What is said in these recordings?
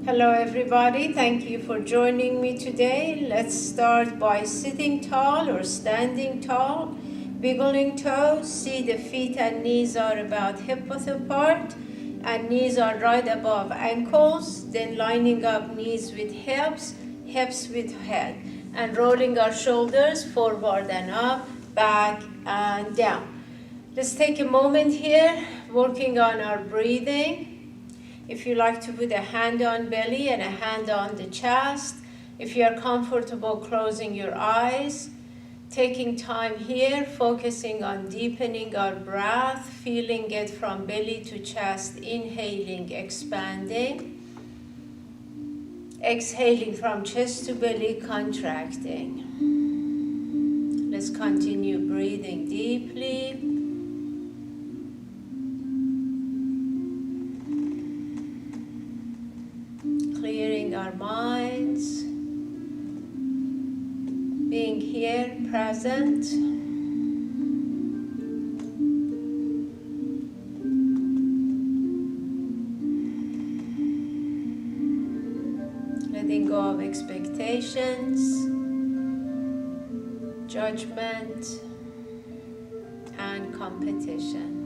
Hello everybody, thank you for joining me today. Let's start by sitting tall or standing tall. Wiggling toes, see the feet and knees are about hip width apart and knees are right above ankles. Then lining up knees with hips, hips with head. And rolling our shoulders forward and up, back and down. Let's take a moment here, working on our breathing. If you like to put a hand on belly and a hand on the chest, if you are comfortable closing your eyes, taking time here, focusing on deepening our breath, feeling it from belly to chest, inhaling, expanding, exhaling from chest to belly, contracting. Let's continue breathing deeply. Clearing our minds, being here, present. Letting go of expectations, judgment, and competition.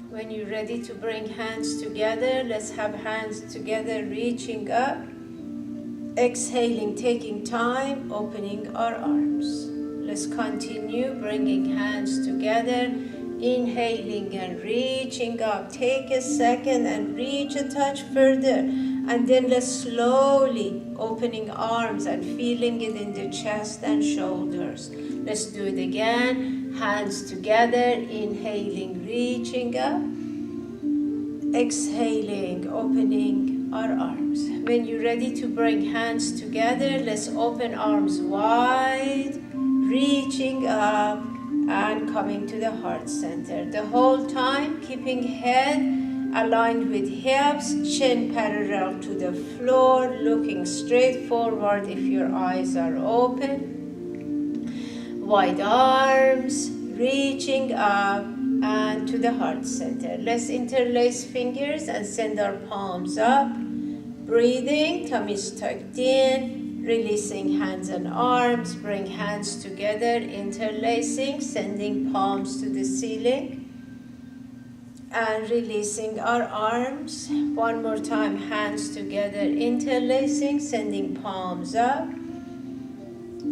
When you're ready to bring hands together, let's have hands together, reaching up, exhaling, taking time, opening our arms. Let's continue bringing hands together, inhaling and reaching up. Take a second and reach a touch further, and then let's slowly opening arms and feeling it in the chest and shoulders. Let's do it again. Hands together, inhaling, reaching up, exhaling, opening our arms. When you're ready to bring hands together, let's open arms wide, reaching up and coming to the heart center. The whole time, keeping head aligned with hips, chin parallel to the floor, looking straight forward if your eyes are open. Wide arms, reaching up and to the heart center. Let's interlace fingers and send our palms up. Breathing, tummies tucked in, releasing hands and arms. Bring hands together, interlacing, sending palms to the ceiling. And releasing our arms. One more time, hands together, interlacing, sending palms up.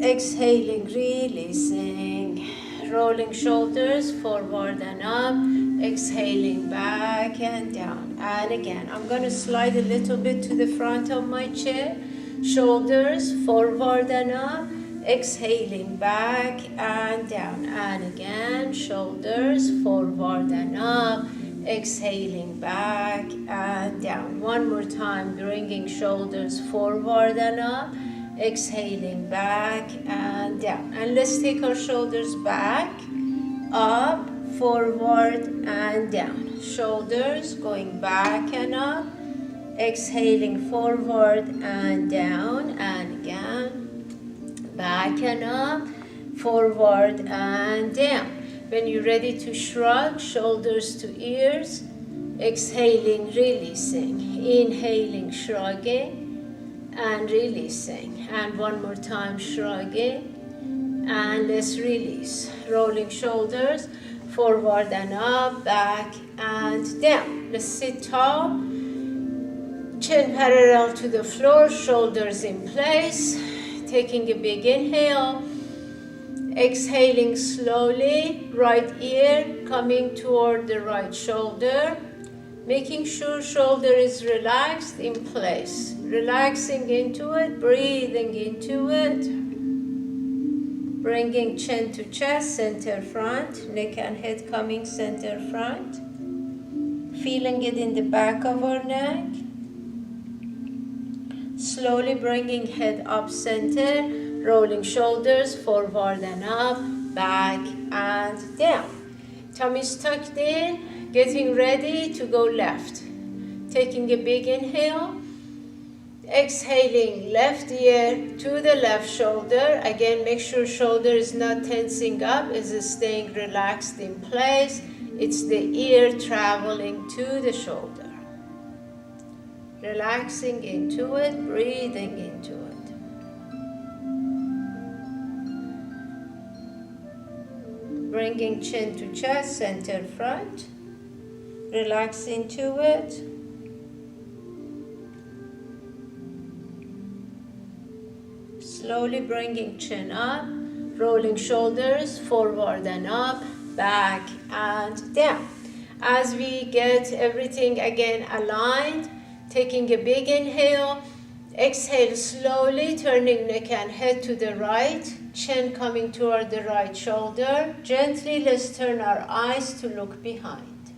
Exhaling, releasing, rolling shoulders forward and up, exhaling back and down. And again, I'm going to slide a little bit to the front of my chair, shoulders forward and up, exhaling back and down. And again, shoulders forward and up, exhaling back and down. One more time, bringing shoulders forward and up, exhaling back and down. And let's take our shoulders back, up, forward and down. Shoulders going back and up, exhaling forward and down. And again, back and up, forward and down. When you're ready to shrug, shoulders to ears, exhaling, releasing, inhaling, shrugging, and releasing. And one more time, shrugging, and let's release. Rolling shoulders, forward and up, back and down. Let's sit tall, chin parallel to the floor, shoulders in place. Taking a big inhale, exhaling slowly, right ear coming toward the right shoulder. Making sure shoulder is relaxed in place. Relaxing into it, breathing into it. Bringing chin to chest, center front. Neck and head coming center front. Feeling it in the back of our neck. Slowly bringing head up center. Rolling shoulders forward and up, back and down. Tummies tucked in, getting ready to go left. Taking a big inhale, Exhaling left ear to the left shoulder. Again, make sure shoulder is not tensing up, is staying relaxed in place. It's the ear traveling to the shoulder. Relaxing into it, breathing into it. Bringing chin to chest, center front. Relax into it. Slowly bringing chin up, rolling shoulders forward and up, back and down. As we get everything again aligned, taking a big inhale, exhale slowly, turning neck and head to the right, chin coming toward the right shoulder. Gently, let's turn our eyes to look behind.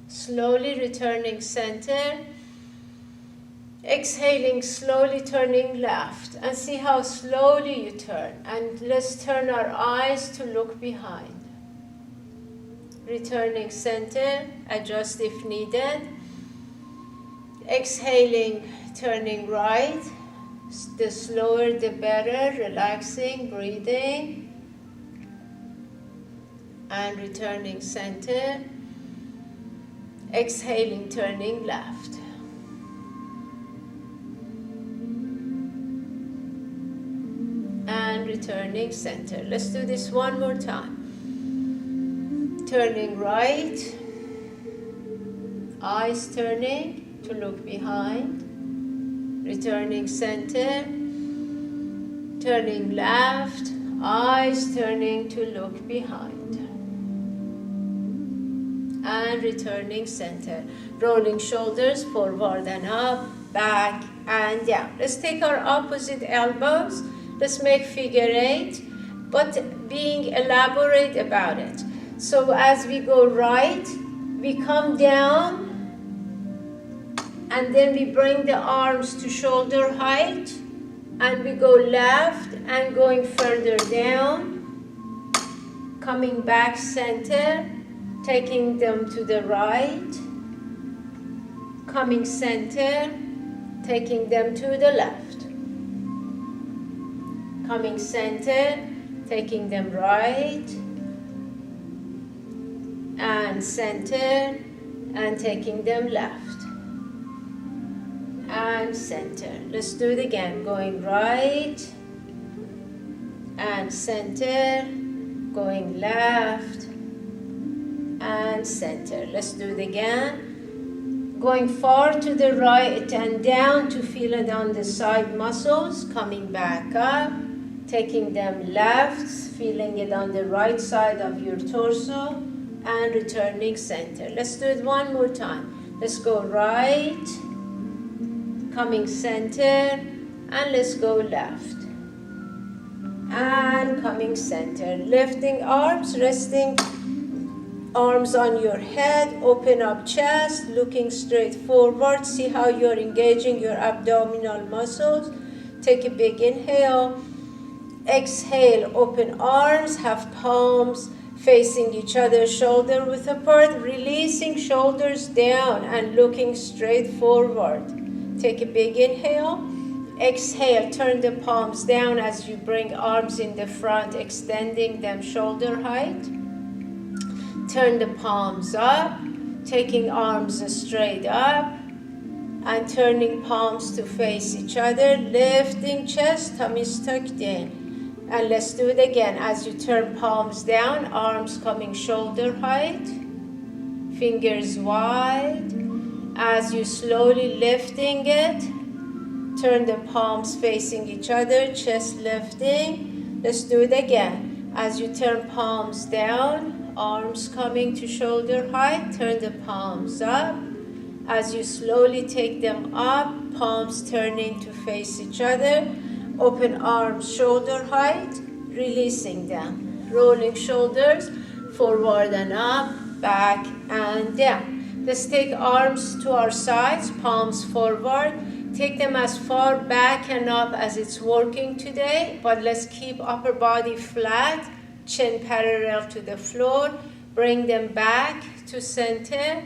Slowly returning center. Exhaling, slowly turning left. And see how slowly you turn. And let's turn our eyes to look behind. Returning center, adjust if needed. Exhaling, turning right. The slower the better, relaxing, breathing. And returning center. Exhaling, turning left. And returning center. Let's do this one more time. Turning right. Eyes turning to look behind. Returning center. Turning left. Eyes turning to look behind. And returning center. Rolling shoulders forward and up, back and down. Let's take our opposite elbows. Let's make figure 8, but being elaborate about it. So as we go right, we come down, and then we bring the arms to shoulder height, and we go left and going further down, coming back center, taking them to the right, coming center, taking them to the left, coming center, taking them right, and center, and taking them left, and center. Let's do it again, going right, and center, going left, and center. Let's do it again. Going far to the right and down to feel it on the side muscles. Coming back up, taking them left, feeling it on the right side of your torso, and returning center. Let's do it one more time. Let's go right, coming center, and let's go left. And coming center. Lifting arms, resting arms on your head, open up chest, looking straight forward. See how you're engaging your abdominal muscles. Take a big inhale. Exhale, open arms, have palms facing each other, shoulder width apart, releasing shoulders down and looking straight forward. Take a big inhale. Exhale, turn the palms down as you bring arms in the front, extending them shoulder height. Turn the palms up, taking arms straight up, and turning palms to face each other, lifting chest, tummies tucked in. And let's do it again. As you turn palms down, arms coming shoulder height, fingers wide. As you slowly lifting it, turn the palms facing each other, chest lifting. Let's do it again. As you turn palms down, arms coming to shoulder height, turn the palms up. As you slowly take them up, palms turning to face each other. Open arms shoulder height, releasing them. Rolling shoulders forward and up, back and down. Let's take arms to our sides, palms forward. Take them as far back and up as it's working today, but let's keep upper body flat, chin parallel to the floor. Bring them back to center.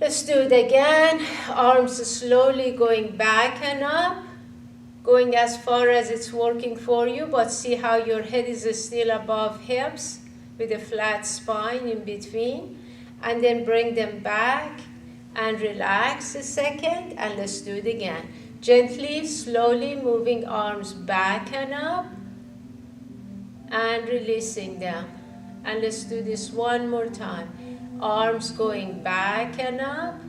Let's do it again. Arms slowly going back and up, going as far as it's working for you, but see how your head is still above hips with a flat spine in between. And then bring them back and relax a second, and let's do it again. Gently, slowly moving arms back and up and releasing them. And let's do this one more time. Arms going back and up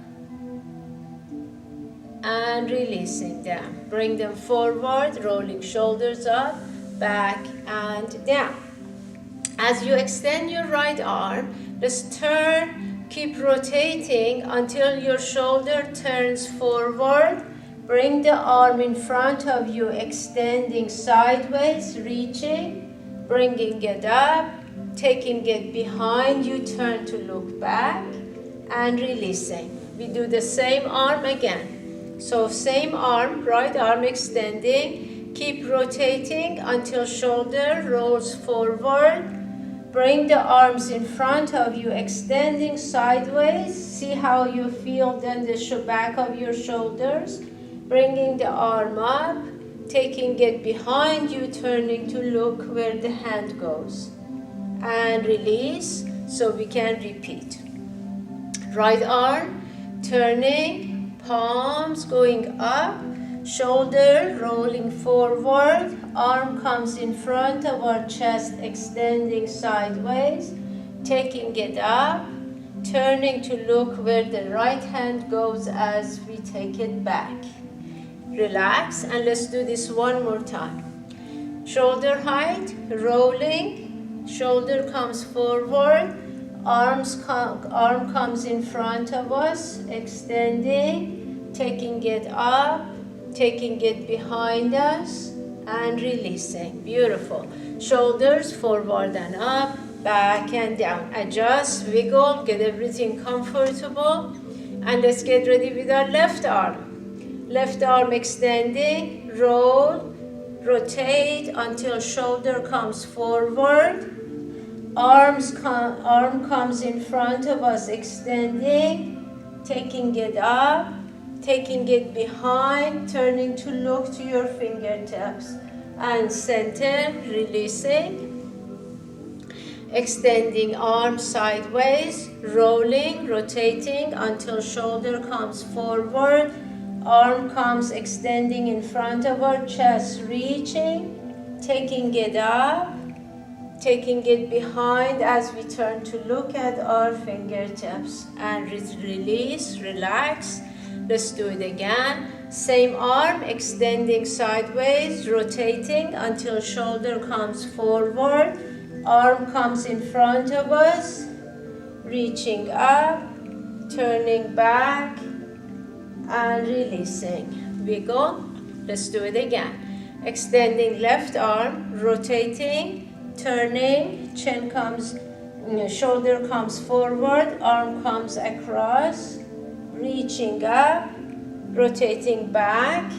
and releasing them. Bring them forward, rolling shoulders up, back and down. As you extend your right arm, let's turn, keep rotating until your shoulder turns forward. Bring the arm in front of you, extending sideways, reaching, bringing it up, taking it behind you, turn to look back, and releasing. We do the same arm again. So same arm, right arm extending, keep rotating until shoulder rolls forward. Bring the arms in front of you, extending sideways. See how you feel then the back of your shoulders. Bringing the arm up, taking it behind you, turning to look where the hand goes. And release, so we can repeat. Right arm, turning, palms going up, shoulder rolling forward, arm comes in front of our chest, extending sideways, taking it up, turning to look where the right hand goes as we take it back. Relax, and let's do this one more time. Shoulder height, rolling, shoulder comes forward, arm comes in front of us, extending, taking it up, taking it behind us, and releasing. Beautiful. Shoulders forward and up, back and down. Adjust, wiggle, get everything comfortable. And let's get ready with our left arm. Left arm extending, roll, rotate until shoulder comes forward. Arm comes in front of us, extending, taking it up, taking it behind, turning to look to your fingertips, and center, releasing. Extending arms sideways, rolling, rotating until shoulder comes forward. Arm comes extending in front of our chest, reaching, taking it up, taking it behind as we turn to look at our fingertips, and release, relax. Let's do it again. Same arm, extending sideways, rotating until shoulder comes forward. Arm comes in front of us, reaching up, turning back, and releasing. Wiggle. Let's do it again. Extending left arm, rotating, turning, chin comes, shoulder comes forward, arm comes across, reaching up, rotating back,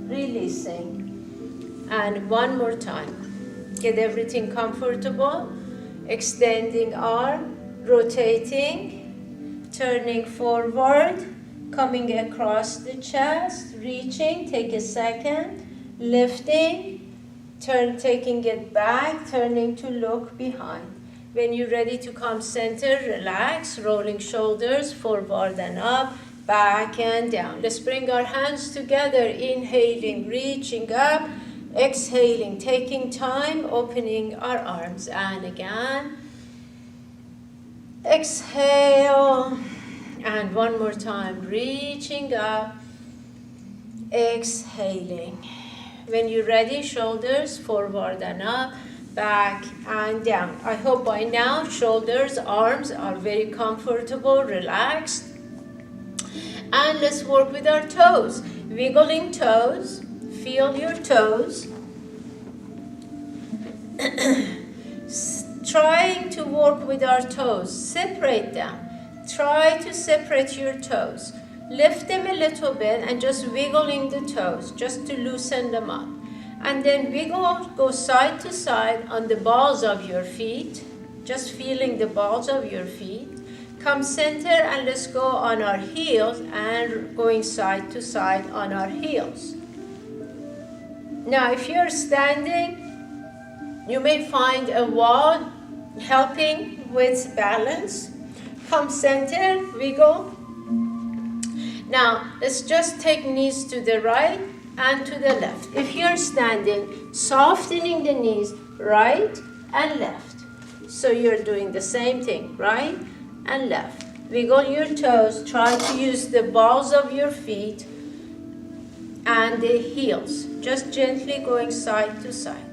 releasing. And one more time. Get everything comfortable. Extending arm, rotating, turning forward, coming across the chest, reaching, take a second, lifting, taking it back, turning to look behind. When you're ready to come center, relax, rolling shoulders forward and up, back and down. Let's bring our hands together, inhaling, reaching up, exhaling, taking time, opening our arms, and again, exhale, and one more time, reaching up, exhaling. When you're ready, shoulders forward and up, back and down. I hope by now shoulders, arms are very comfortable, relaxed. And let's work with our toes. Wiggling toes, feel your toes. Trying to work with our toes, separate them. Try to separate your toes. Lift them a little bit and just wiggling the toes, just to loosen them up. And then wiggle, go side to side on the balls of your feet, just feeling the balls of your feet. Come center and let's go on our heels and going side to side on our heels. Now if you're standing, you may find a wall helping with balance. Come center, wiggle. Now let's just take knees to the right and to the left. If you're standing, softening the knees right and left. So you're doing the same thing, right and left. Wiggle your toes. Try to use the balls of your feet and the heels. Just gently going side to side.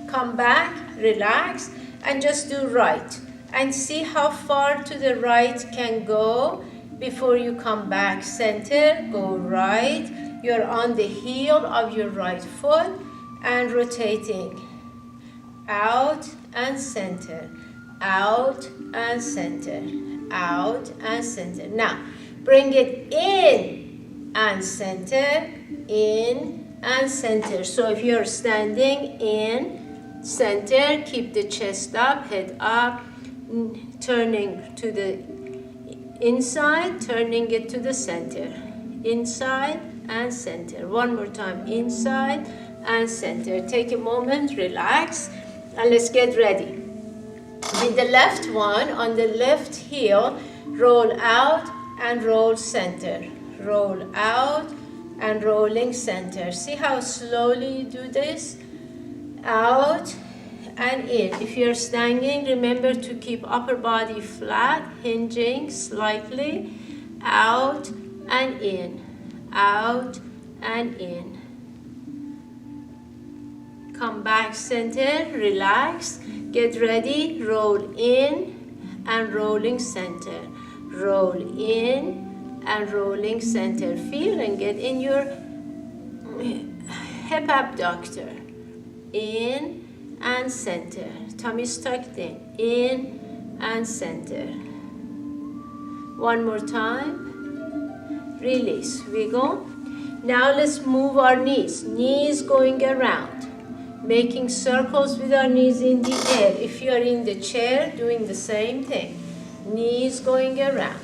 Come back, relax, and just do right. And see how far to the right can go before you come back. Center, go right. You're on the heel of your right foot and rotating. Out and center. Out and center. Out and center. Now, bring it in and center. In and center. So if you're standing in, center, keep the chest up, head up, turning to the inside, turning it to the center. Inside and center. One more time, inside and center. Take a moment, relax, and let's get ready. With the left one, on the left heel, roll out and roll center. Roll out and rolling center. See how slowly you do this? Out and in. If you're standing, remember to keep upper body flat, hinging slightly. Out and in. Out and in. Come back center, relax, get ready, roll in and rolling center. Roll in and rolling center. Feel and get in your hip abductor. In and center. Tummy's tucked in and center. One more time. Release, wiggle. Now let's move our knees. Knees going around. Making circles with our knees in the air. If you're in the chair, doing the same thing. Knees going around.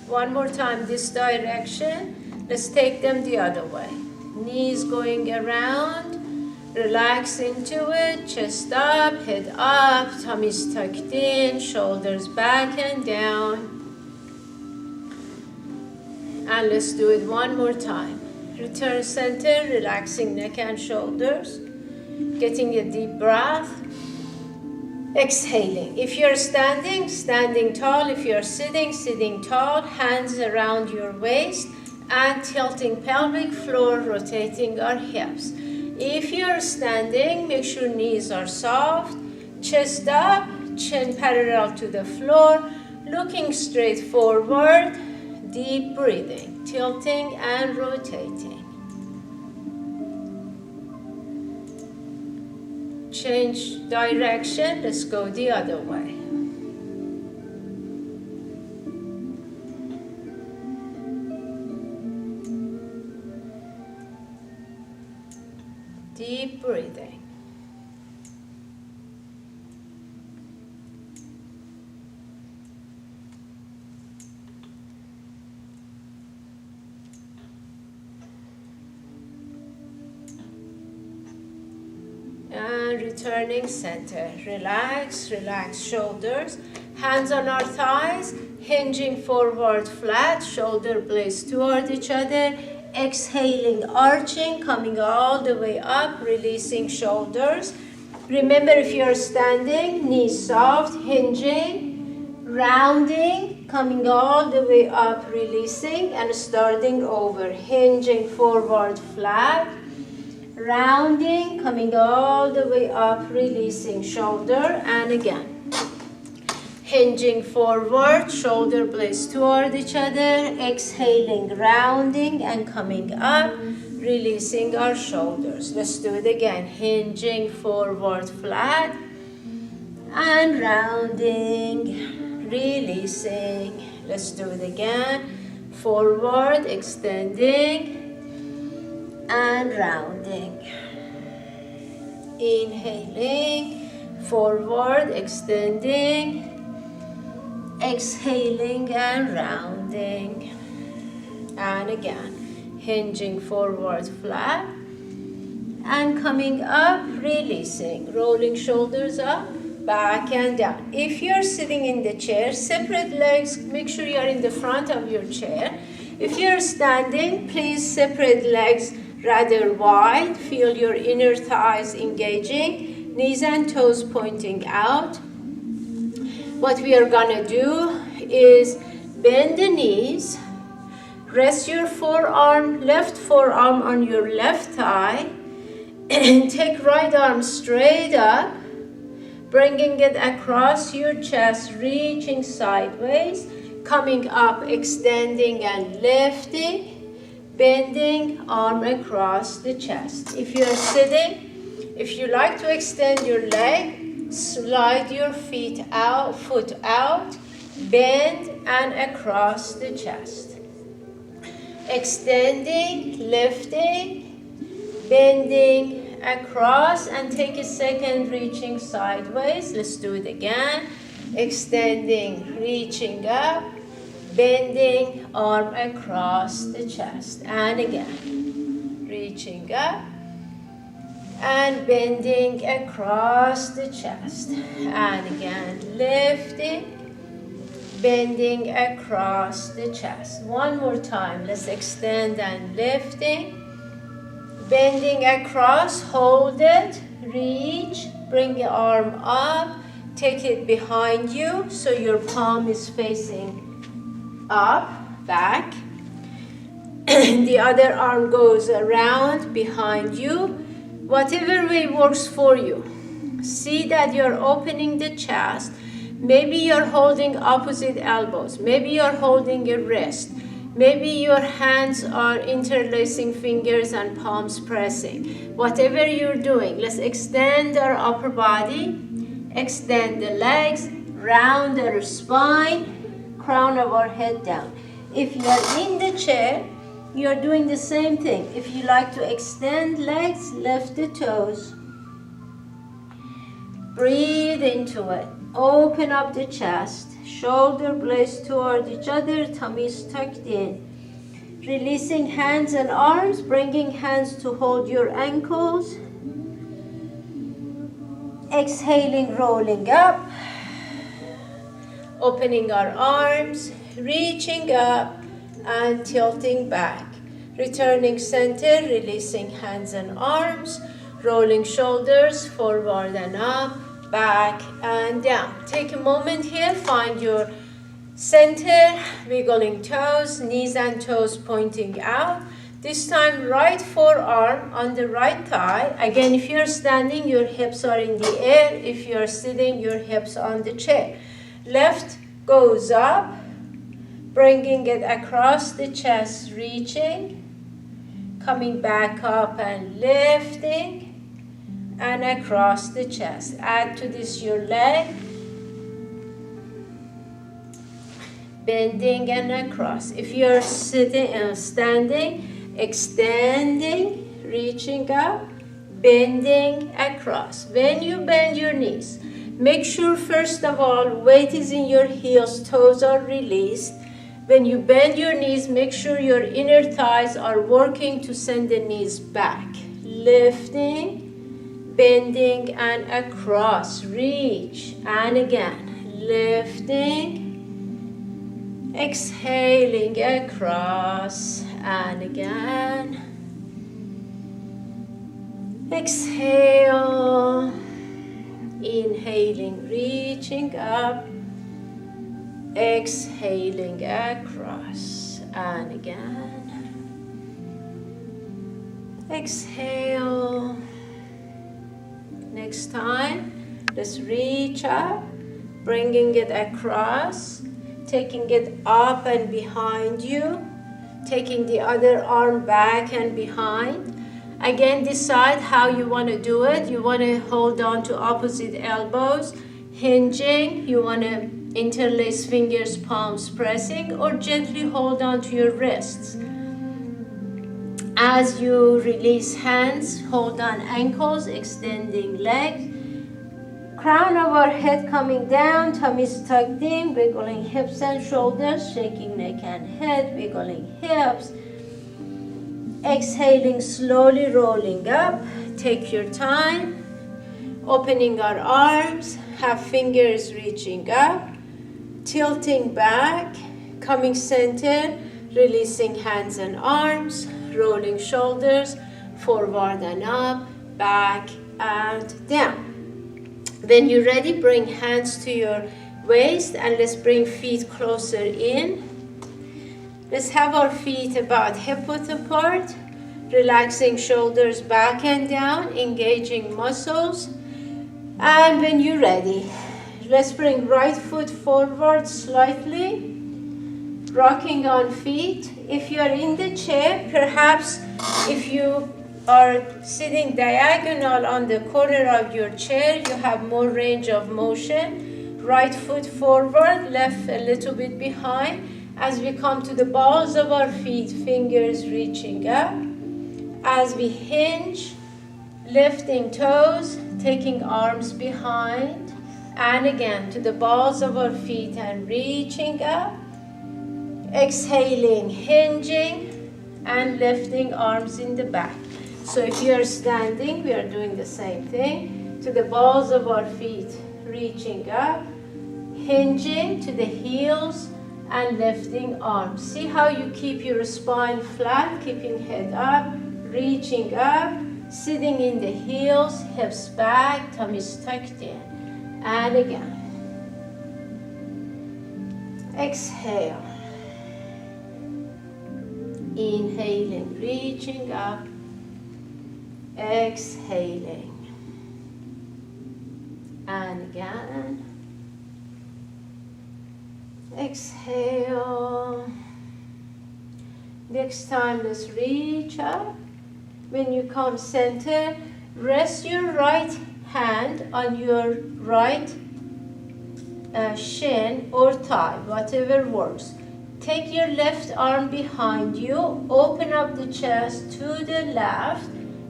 One more time this direction. Let's take them the other way. Knees going around. Relax into it. Chest up, head up. Tummy's tucked in. Shoulders back and down. And let's do it one more time. Return center, relaxing neck and shoulders. Getting a deep breath. Exhaling. If you're standing, standing tall. If you're sitting, sitting tall. Hands around your waist and tilting pelvic floor, rotating our hips. If you're standing, make sure knees are soft. Chest up, chin parallel to the floor. Looking straight forward. Deep breathing, tilting and rotating. Change direction, let's go the other way. Deep breathing. And returning center. Relax, relax shoulders. Hands on our thighs, hinging forward flat, shoulder blades toward each other. Exhaling, arching, coming all the way up, releasing shoulders. Remember, if you're standing, knees soft, hinging, rounding, coming all the way up, releasing, and starting over. Hinging forward flat. Rounding, coming all the way up, releasing shoulder, and again. Hinging forward, shoulder blades toward each other, exhaling, rounding, and coming up, releasing our shoulders. Let's do it again. Hinging forward, flat, and rounding, releasing. Let's do it again. Forward, extending, and rounding. Inhaling Forward, extending, exhaling and rounding. And again, hinging forward flat and coming up, releasing, rolling shoulders up, back and down. If you're sitting in the chair, separate legs, make sure you're in the front of your chair. If you're standing, please separate legs rather wide. Feel your inner thighs engaging, knees and toes pointing out. What we are gonna do is bend the knees, rest your forearm, left forearm on your left thigh, and take right arm straight up, bringing it across your chest, reaching sideways, coming up, extending and lifting, bending arm across the chest. If you're sitting, if you like to extend your leg, slide your foot out, bend and across the chest. Extending, lifting, bending across, and take a second, reaching sideways. Let's do it again. Extending, reaching up, bending arm across the chest. And again, reaching up and bending across the chest. And again, lifting, bending across the chest. One more time. Let's extend and lifting, bending across, hold it, reach, bring the arm up, take it behind you so your palm is facing up, back. The other arm goes around behind you. Whatever way works for you. See that you're opening the chest. Maybe you're holding opposite elbows. Maybe you're holding your wrist. Maybe your hands are interlacing fingers and palms pressing. Whatever you're doing, let's extend our upper body, extend the legs, round our spine, crown of our head down. If you're in the chair, you're doing the same thing. If you like to extend legs, lift the toes. Breathe into it. Open up the chest. Shoulder blades toward each other, tummy is tucked in. Releasing hands and arms, bringing hands to hold your ankles. Exhaling, rolling up. Opening our arms, reaching up and tilting back. Returning center, releasing hands and arms, rolling shoulders forward and up, back and down. Take a moment here, find your center, wiggling toes, knees and toes pointing out. This time right forearm on the right thigh. Again, if you're standing, your hips are in the air. If you're sitting, your hips on the chair. Left goes up, bringing it across the chest, reaching, coming back up and lifting, and across the chest. Add to this your leg, bending and across. If you're sitting and standing, extending, reaching up, bending across. When you bend your knees, make sure first of all weight is in your heels, toes are released. When you bend your knees, make sure your inner thighs are working to send the knees back. Lifting, bending and across, reach, and again, lifting, exhaling across, and again, exhale, inhaling, reaching up, exhaling across, and again, exhale. Next time, let's reach up, bringing it across, taking it up and behind you, taking the other arm back and behind. Again, decide how you want to do it. You want to hold on to opposite elbows, hinging. You want to interlace fingers, palms pressing, or gently hold on to your wrists. As you release hands, hold on ankles, extending legs, Crown of our head coming down, tummies tucked in, wiggling hips and shoulders, shaking neck and head, wiggling hips. Exhaling, slowly rolling up. Take your time. Opening our arms, have fingers reaching up, tilting back, coming center, releasing hands and arms, rolling shoulders, forward and up, back and down. When you're ready, bring hands to your waist and let's bring feet closer in. Let's have our feet about hip width apart, relaxing shoulders back and down, engaging muscles. And when you're ready, let's bring right foot forward slightly, rocking on feet. If you are in the chair, perhaps if you are sitting diagonal on the corner of your chair, you have more range of motion. Right foot forward, left a little bit behind. As we come to the balls of our feet, fingers reaching up. As we hinge, lifting toes, taking arms behind, and again to the balls of our feet and reaching up. Exhaling, hinging, and lifting arms in the back. So if you are standing, we are doing the same thing. To the balls of our feet, reaching up, hinging to the heels, and lifting arms. See how you keep your spine flat, keeping head up, reaching up, sitting in the heels, hips back, tummies tucked in. And again. Exhale. Inhaling, reaching up. Exhaling. And again. Exhale. Next time, let's reach up. When you come center, rest your right hand on your right shin or thigh, whatever works. Take your left arm behind you, open up the chest to the left,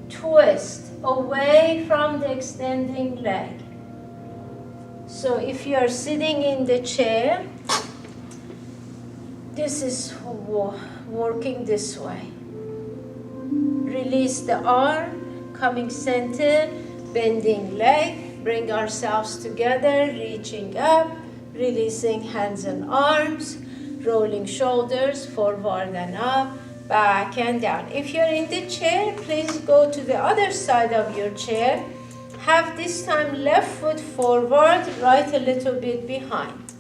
twist away from the extending leg. So if you are sitting in the chair, this is working this way. Release the arm, coming center, bending leg, bring ourselves together, reaching up, releasing hands and arms, rolling shoulders forward and up, back and down. If you're in the chair, please go to the other side of your chair. Have this time left foot forward, right a little bit behind.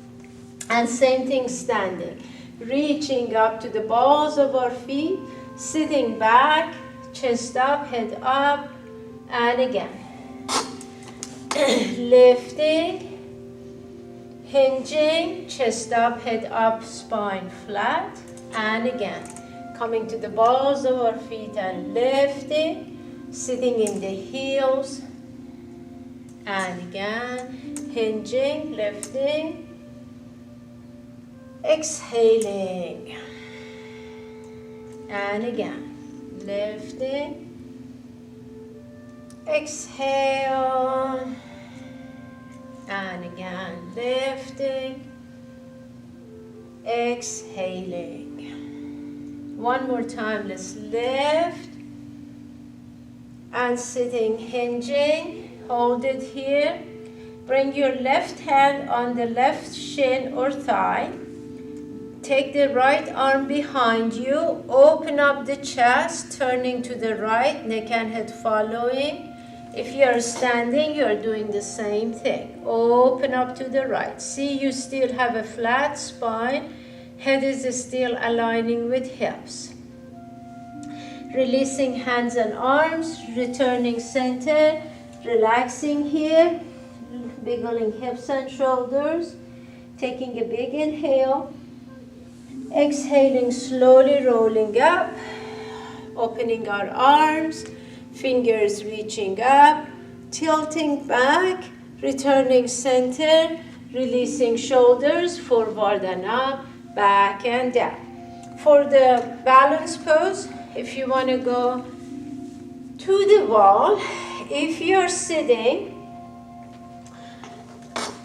And same thing standing. Reaching up to the balls of our feet, sitting back, chest up, head up, and again. Lifting, hinging, chest up, head up, spine flat, and again. Coming to the balls of our feet and lifting, sitting in the heels, and again, hinging, lifting, exhaling, and again, lifting, exhale, and again, lifting, exhaling. One more time, let's lift, and sitting, hinging, hold it here. Bring your left hand on the left shin or thigh. Take the right arm behind you, open up the chest, turning to the right, neck and head following. If you are standing, you are doing the same thing. Open up to the right. See, you still have a flat spine. Head is still aligning with hips. Releasing hands and arms, returning center, relaxing here, wiggling hips and shoulders, taking a big inhale, exhaling, slowly rolling up, opening our arms, fingers reaching up, tilting back, returning center, releasing shoulders forward and up, back and down. For the balance pose, if you want to go to the wall, if you're sitting,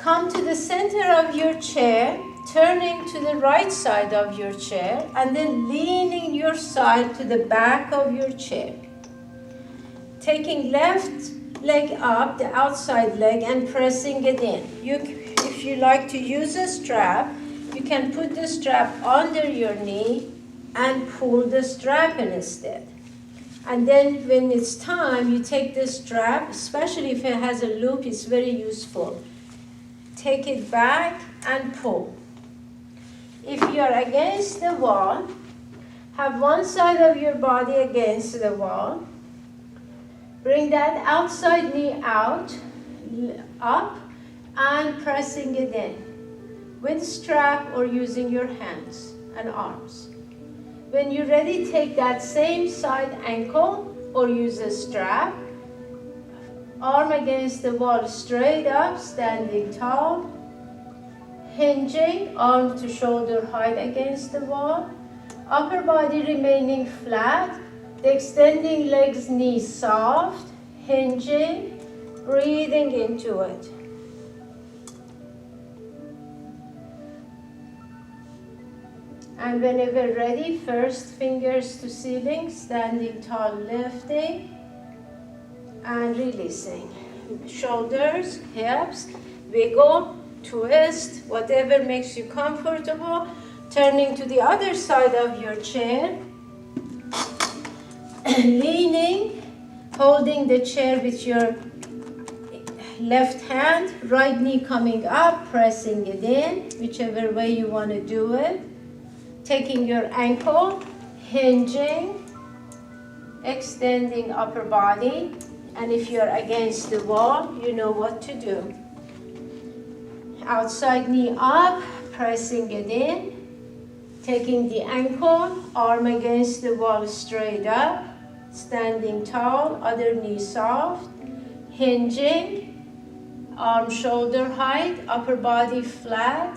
Come to the center of your chair, turning to the right side of your chair, and then leaning your side to the back of your chair. Taking left leg up, the outside leg, and pressing it in. If you like to use a strap, you can put the strap under your knee and pull the strap in instead. And then when it's time, you take the strap, especially if it has a loop, it's very useful. Take it back and pull. If you are against the wall, have one side of your body against the wall. Bring that outside knee out, up, and pressing it in with strap or using your hands and arms. When you're ready, take that same side ankle or use a strap. Arm against the wall, straight up, standing tall. Hinging, arm to shoulder height against the wall. Upper body remaining flat. The extending legs, knees soft. Hinging, breathing into it. And whenever ready, first fingers to ceiling, standing tall, lifting, and releasing. Shoulders, hips, wiggle, twist, whatever makes you comfortable. Turning to the other side of your chair. Leaning, holding the chair with your left hand, right knee coming up, pressing it in, whichever way you want to do it. Taking your ankle, hinging, extending upper body, and if you're against the wall, you know what to do. Outside knee up, pressing it in, taking the ankle, arm against the wall, straight up, standing tall, other knee soft, hinging, arm shoulder height, upper body flat,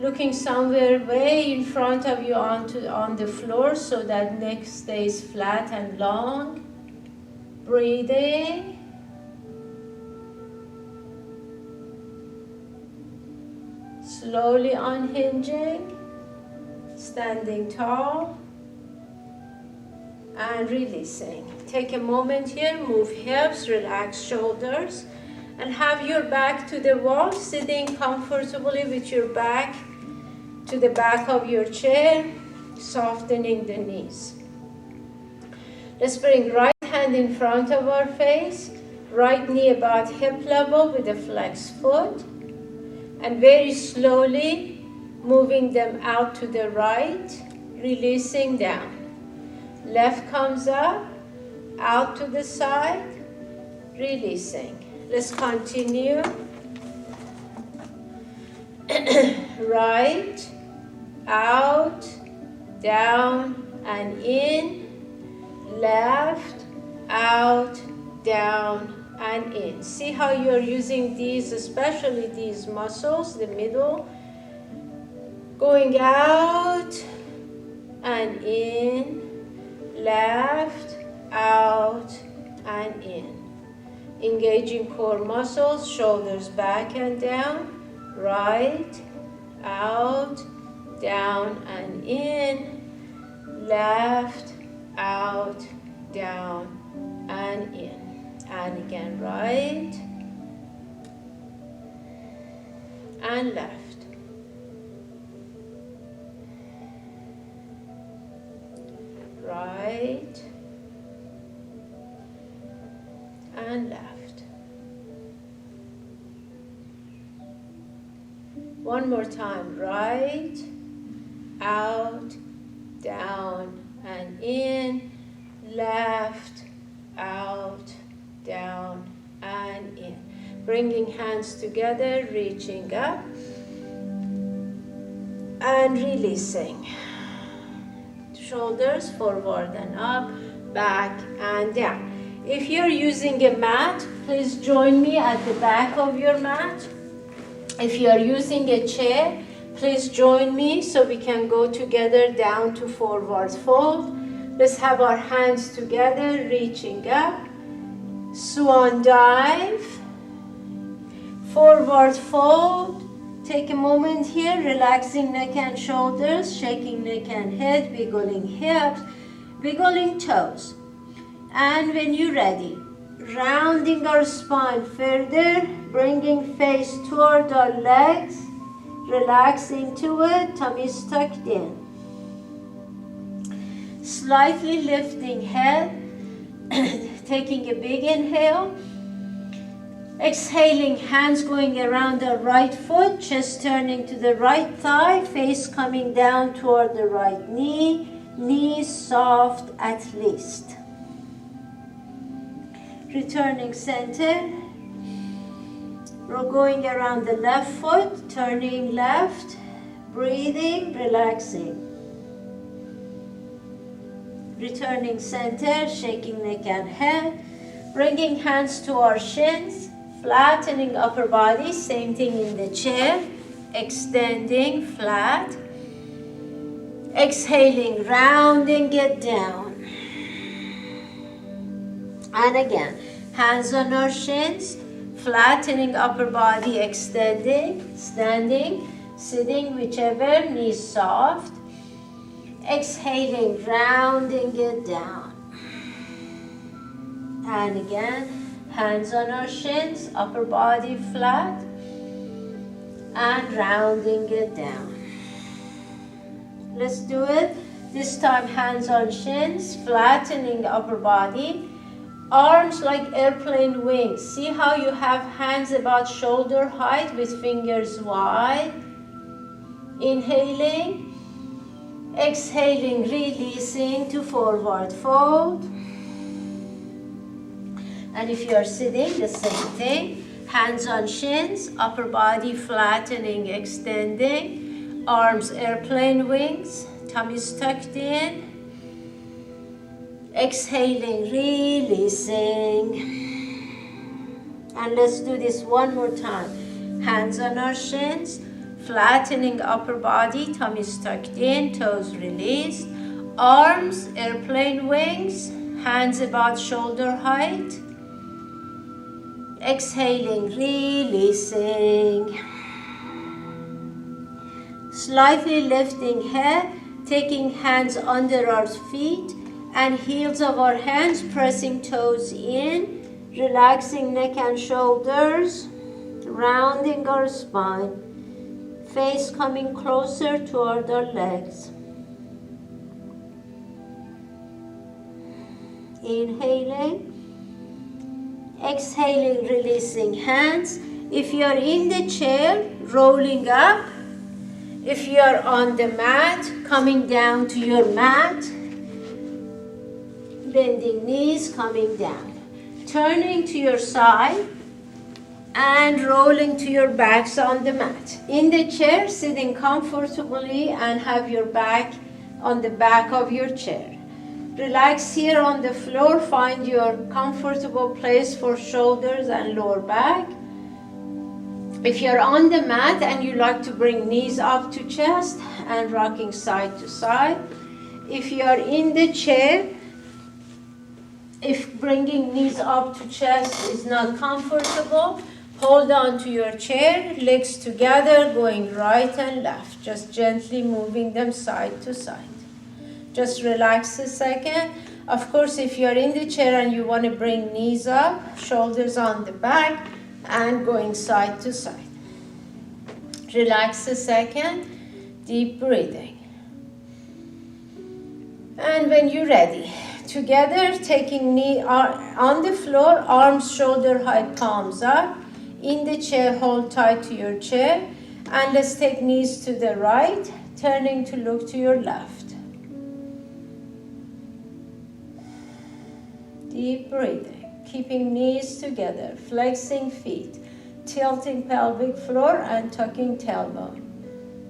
looking somewhere way in front of you on the floor so that neck stays flat and long. Breathing. Slowly unhinging, standing tall, and releasing. Take a moment here, move hips, relax shoulders, and have your back to the wall, sitting comfortably with your back to the back of your chair, softening the knees. Let's bring right hand in front of our face, right knee about hip level with a flexed foot, and very slowly moving them out to the right, releasing down. Left comes up, out to the side, releasing. Let's continue. Right, out, down, and in. Left, out, down, and in. See how you're using these, especially these muscles, the middle. Going out and in. Left, out, and in. Engaging core muscles, shoulders back and down. Right, out, down, and in. Left, out, down, and in. And again, right and left. Right and left. One more time. Right, out, down, and in. Left, out, down, and in. Bringing hands together, reaching up, and releasing. Shoulders forward and up, back and down. If you're using a mat, please join me at the back of your mat. If you're using a chair, please join me so we can go together down to forward fold. Let's have our hands together, reaching up. Swan dive. Forward fold. Take a moment here, relaxing neck and shoulders, shaking neck and head, wiggling hips, wiggling toes. And when you're ready, rounding our spine further, bringing face toward our legs, relaxing to it, tummy is tucked in. Slightly lifting head, taking a big inhale. Exhaling, hands going around the right foot, chest turning to the right thigh, face coming down toward the right knee, knees soft at least. Returning center. We're going around the left foot, turning left, breathing, relaxing. Returning center, shaking neck and head, bringing hands to our shins, flattening upper body, same thing in the chair, extending flat, exhaling, rounding it down. And again, hands on our shins, flattening upper body, extending, standing, sitting, whichever, knees soft, exhaling, rounding it down. And again, hands on our shins, upper body flat, and rounding it down. Let's do it. This time, hands on shins, flattening upper body, arms like airplane wings. See how you have hands about shoulder height with fingers wide. Inhaling, exhaling, releasing to forward fold. And if you are sitting, the same thing. Hands on shins, upper body flattening, extending. Arms airplane wings, tummy tucked in. Exhaling, releasing. And let's do this one more time. Hands on our shins, flattening upper body, tummy tucked in, toes released. Arms airplane wings, hands about shoulder height. Exhaling, releasing. Slightly lifting head, taking hands under our feet and heels of our hands, pressing toes in, relaxing neck and shoulders, rounding our spine, face coming closer toward our legs. Inhaling. Exhaling, releasing hands. If you are in the chair, rolling up. If you are on the mat, coming down to your mat. Bending knees, coming down. Turning to your side and rolling to your backs on the mat. In the chair, sitting comfortably and have your back on the back of your chair. Relax here on the floor, find your comfortable place for shoulders and lower back. If you're on the mat and you like to bring knees up to chest and rocking side to side. If you're in the chair, if bringing knees up to chest is not comfortable, hold on to your chair, legs together, going right and left, just gently moving them side to side. Just relax a second. Of course, if you're in the chair and you want to bring knees up, shoulders on the back, and going side to side. Relax a second, deep breathing. And when you're ready, together, taking knee on the floor, arms shoulder height, palms up. In the chair, hold tight to your chair. And let's take knees to the right, turning to look to your left. Deep breathing, keeping knees together, flexing feet, tilting pelvic floor and tucking tailbone.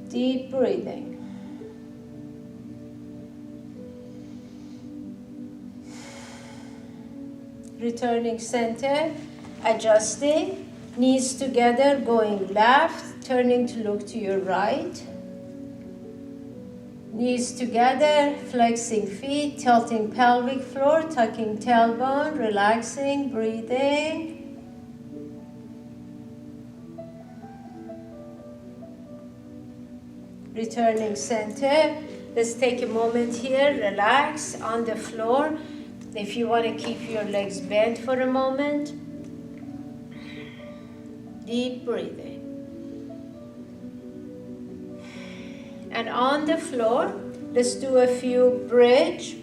Deep breathing. Returning center, adjusting, knees together, going left, turning to look to your right. Knees together, flexing feet, tilting pelvic floor, tucking tailbone, relaxing, breathing. returning center. Let's take a moment here, relax on the floor. If you want to keep your legs bent for a moment, deep breathing. And on the floor, let's do a few bridge,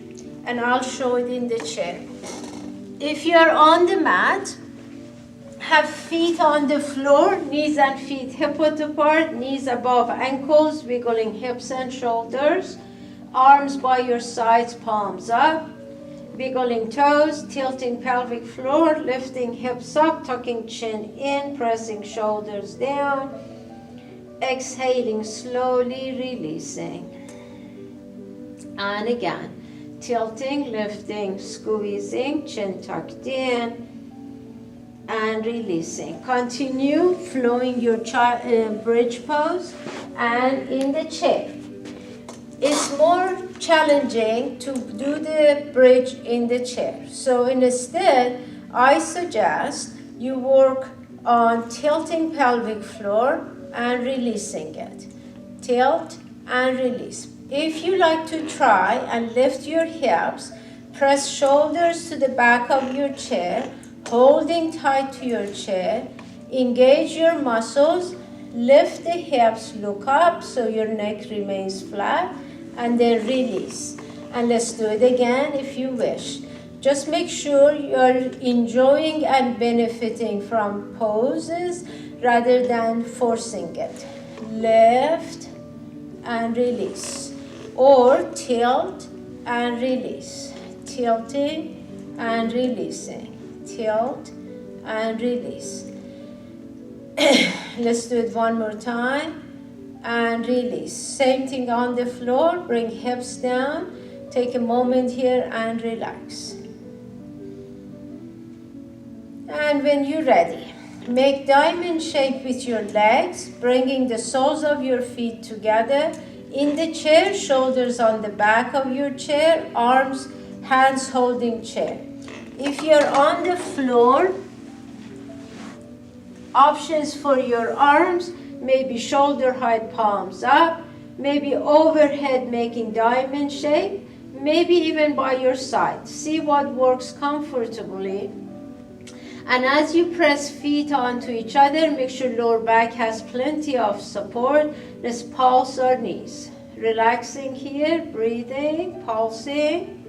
and I'll show it in the chair. If you're on the mat, have feet on the floor, knees and feet hip width apart, knees above ankles, wiggling hips and shoulders, arms by your sides, palms up, wiggling toes, tilting pelvic floor, lifting hips up, tucking chin in, pressing shoulders down, exhaling slowly, releasing. And again, tilting, lifting, squeezing, chin tucked in, and releasing. Continue flowing your bridge pose and in the chair. It's more challenging to do the bridge in the chair. So instead, I suggest you work on tilting pelvic floor and releasing it. Tilt and release. If you like to try and lift your hips, press shoulders to the back of your chair, holding tight to your chair, engage your muscles, lift the hips, look up so your neck remains flat, and then release. And let's do it again if you wish. Just make sure you're enjoying and benefiting from poses rather than forcing it. Lift and release. Or tilt and release. Tilting and releasing. Tilt and release. Let's do it one more time. And release. Same thing on the floor. Bring hips down. Take a moment here and relax. And when you're ready, make diamond shape with your legs, bringing the soles of your feet together. In the chair, shoulders on the back of your chair, arms, hands holding chair. If you're on the floor, options for your arms, maybe shoulder height, palms up, maybe overhead making diamond shape, maybe even by your side. See what works comfortably. And as you press feet onto each other, make sure lower back has plenty of support. Let's pulse our knees. Relaxing here, breathing, pulsing.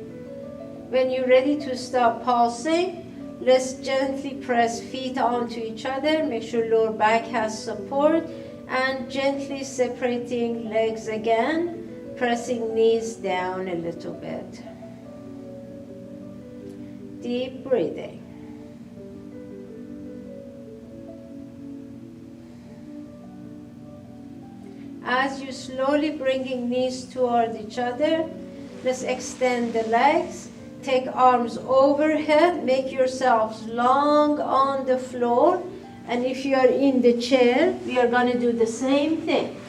When you're ready to stop pulsing, let's gently press feet onto each other. Make sure lower back has support. And gently separating legs again, pressing knees down a little bit. Deep breathing. As you slowly bringing knees toward each other, let's extend the legs. Take arms overhead, make yourselves long on the floor. And if you are in the chair, we are going to do the same thing.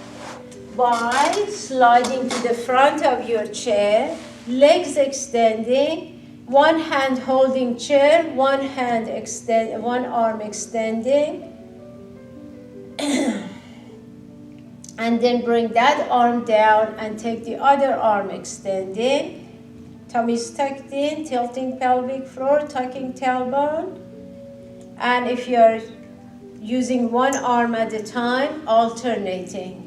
By sliding to the front of your chair, legs extending, one hand holding chair, one arm extending. And then bring that arm down and take the other arm extending. Tummy's tucked in, tilting pelvic floor, tucking tailbone. And if you're using one arm at a time, alternating.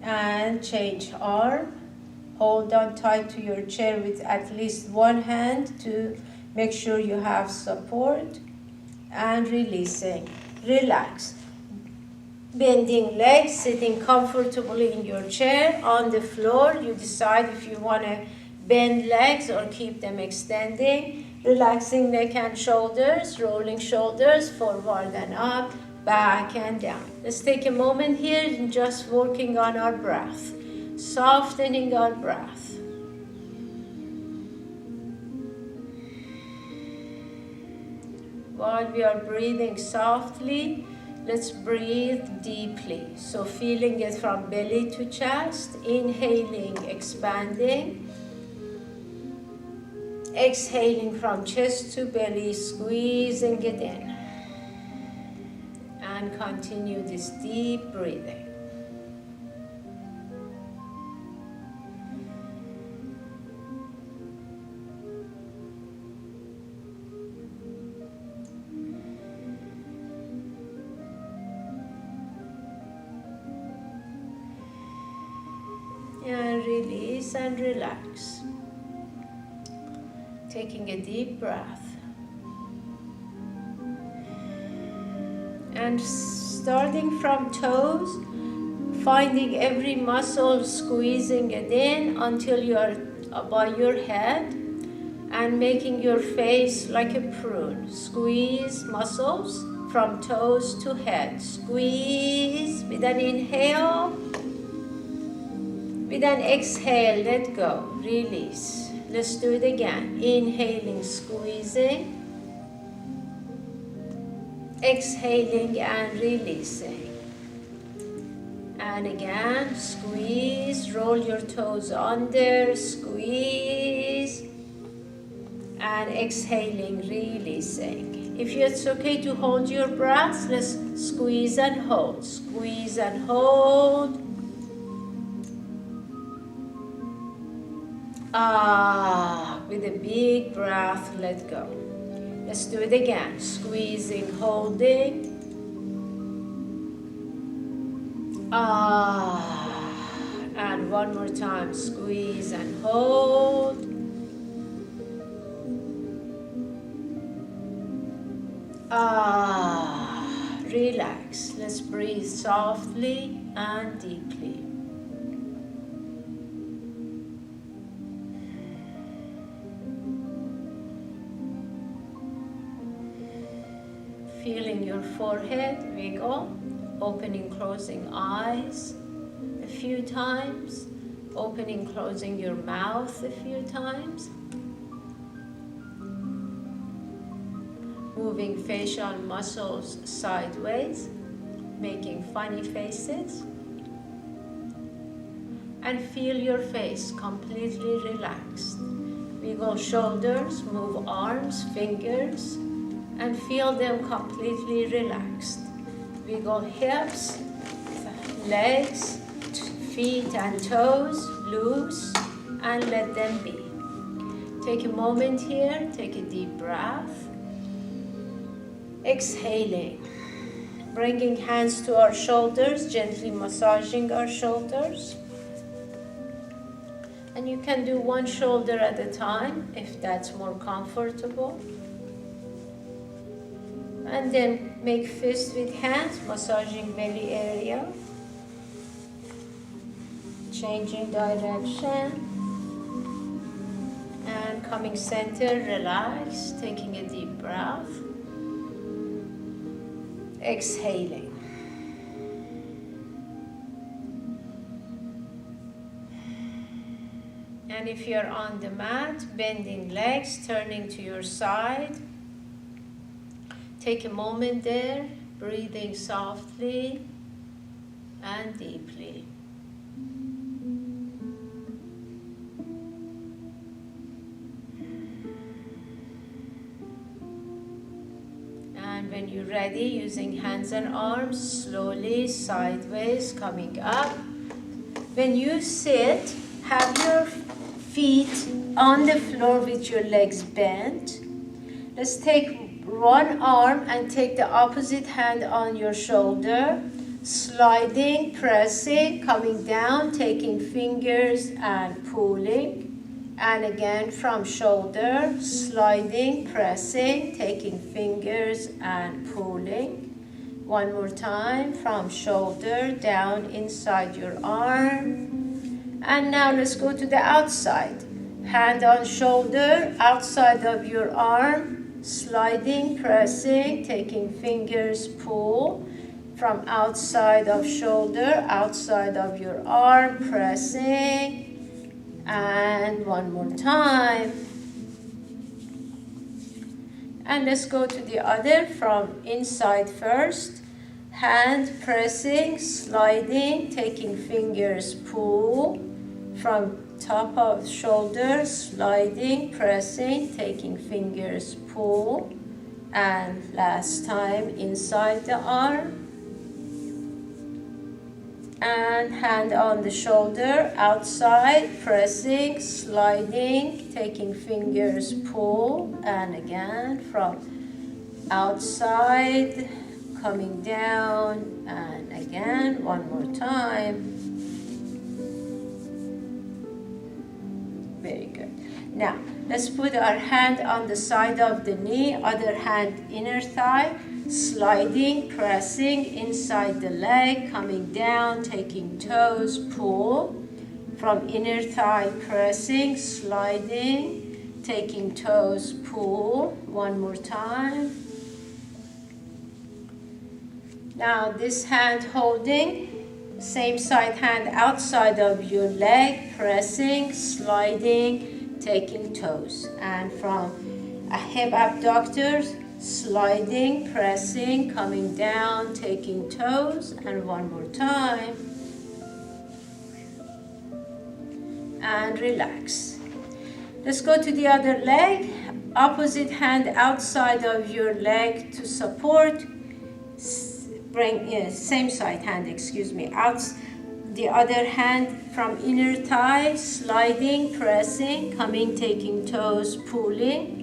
And change arm. Hold on tight to your chair with at least one hand to make sure you have support. And releasing. Relax. Bending legs, sitting comfortably in your chair. On the floor, you decide if you want to bend legs or keep them extending. Relaxing neck and shoulders, rolling shoulders forward and up, back and down. Let's take a moment here and just working on our breath. Softening our breath. While we are breathing softly, let's breathe deeply. So feeling it from belly to chest, inhaling, expanding. Exhaling from chest to belly, squeezing it in. and continue this deep breathing. And release and relax. Taking a deep breath. And starting from toes, finding every muscle, squeezing it in until you are above your head and making your face like a prune. Squeeze muscles from toes to head. Squeeze with an inhale. With an exhale, let go, release. Let's do it again. Inhaling, squeezing. Exhaling and releasing. And again, squeeze, roll your toes under, squeeze. And exhaling, releasing. If it's okay to hold your breath, let's squeeze and hold. Squeeze and hold. With a big breath, let go. Let's do it again. Squeezing, holding. And one more time. Squeeze and hold. Relax. Let's breathe softly and deeply. Feeling your forehead wiggle, opening, closing eyes a few times, opening, closing your mouth a few times, moving facial muscles sideways, making funny faces, and feel your face completely relaxed. Wiggle shoulders, move arms, fingers, and feel them completely relaxed. Wiggle hips, legs, feet and toes loose and let them be. Take a moment here, take a deep breath. Exhaling, bringing hands to our shoulders, gently massaging our shoulders. And you can do one shoulder at a time if that's more comfortable. And then make fists with hands, massaging belly area. Changing direction. And coming center, relax, taking a deep breath. Exhaling. And if you're on the mat, bending legs, turning to your side. Take a moment there, breathing softly and deeply. And when you're ready, using hands and arms, slowly sideways, coming up. When you sit, have your feet on the floor with your legs bent. Let's take one arm and take the opposite hand on your shoulder, sliding, pressing, coming down, taking fingers and pulling. And again from shoulder, sliding, pressing, taking fingers and pulling. One more time from shoulder down inside your arm. And now let's go to the outside. Hand on shoulder, outside of your arm. Sliding, pressing, taking fingers, pull from outside of shoulder, outside of your arm, pressing, and one more time. And let's go to the other from inside first. Hand pressing, sliding, taking fingers, pull from top of shoulder, sliding, pressing, taking fingers, pull, and last time inside the arm, And hand on the shoulder, outside, pressing, sliding, taking fingers, pull, and again from outside, coming down, and again, one more time. Very good. Now, let's put our hand on the side of the knee, other hand inner thigh, sliding, pressing inside the leg, coming down, taking toes, pull. From inner thigh, pressing, sliding, taking toes, pull. One more time. Now this hand holding, same side hand outside of your leg, pressing, sliding, taking toes. And from a hip abductors, sliding, pressing, coming down, taking toes, and one more time. And relax. Let's go to the other leg. Opposite hand outside of your leg to support. Bring same side hand, excuse me, out the other hand from inner thigh, sliding, pressing, coming, taking toes, pulling.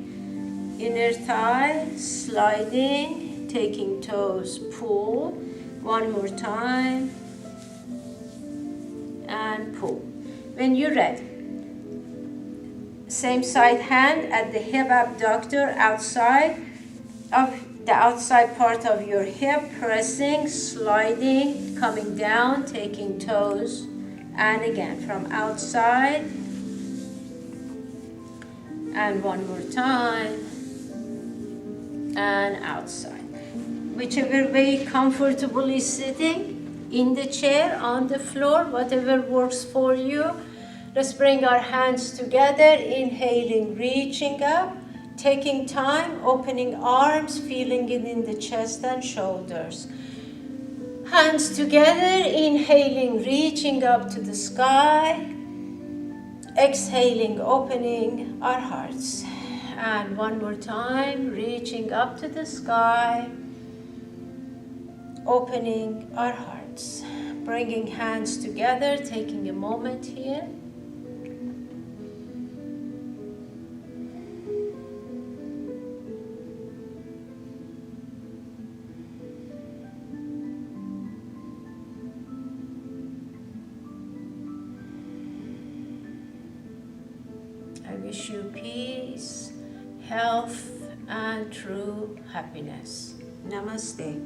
Inner thigh, sliding, taking toes, pull. One more time. And pull. When you're ready, same side hand at the hip abductor outside of the outside part of your hip, pressing, sliding, coming down, taking toes, and again from outside, and one more time, and outside. Whichever way comfortably sitting, in the chair, on the floor, whatever works for you. Let's bring our hands together, inhaling, reaching up. Taking time, opening arms, feeling it in the chest and shoulders. Hands together, inhaling, reaching up to the sky. Exhaling, opening our hearts. And one more time, reaching up to the sky. Opening our hearts. Bringing hands together, taking a moment here. I wish you peace, health, and true happiness. Namaste.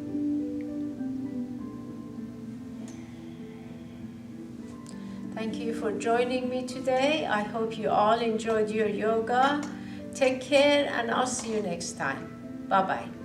Thank you for joining me today. I hope you all enjoyed your yoga. Take care, and I'll see you next time. Bye-bye.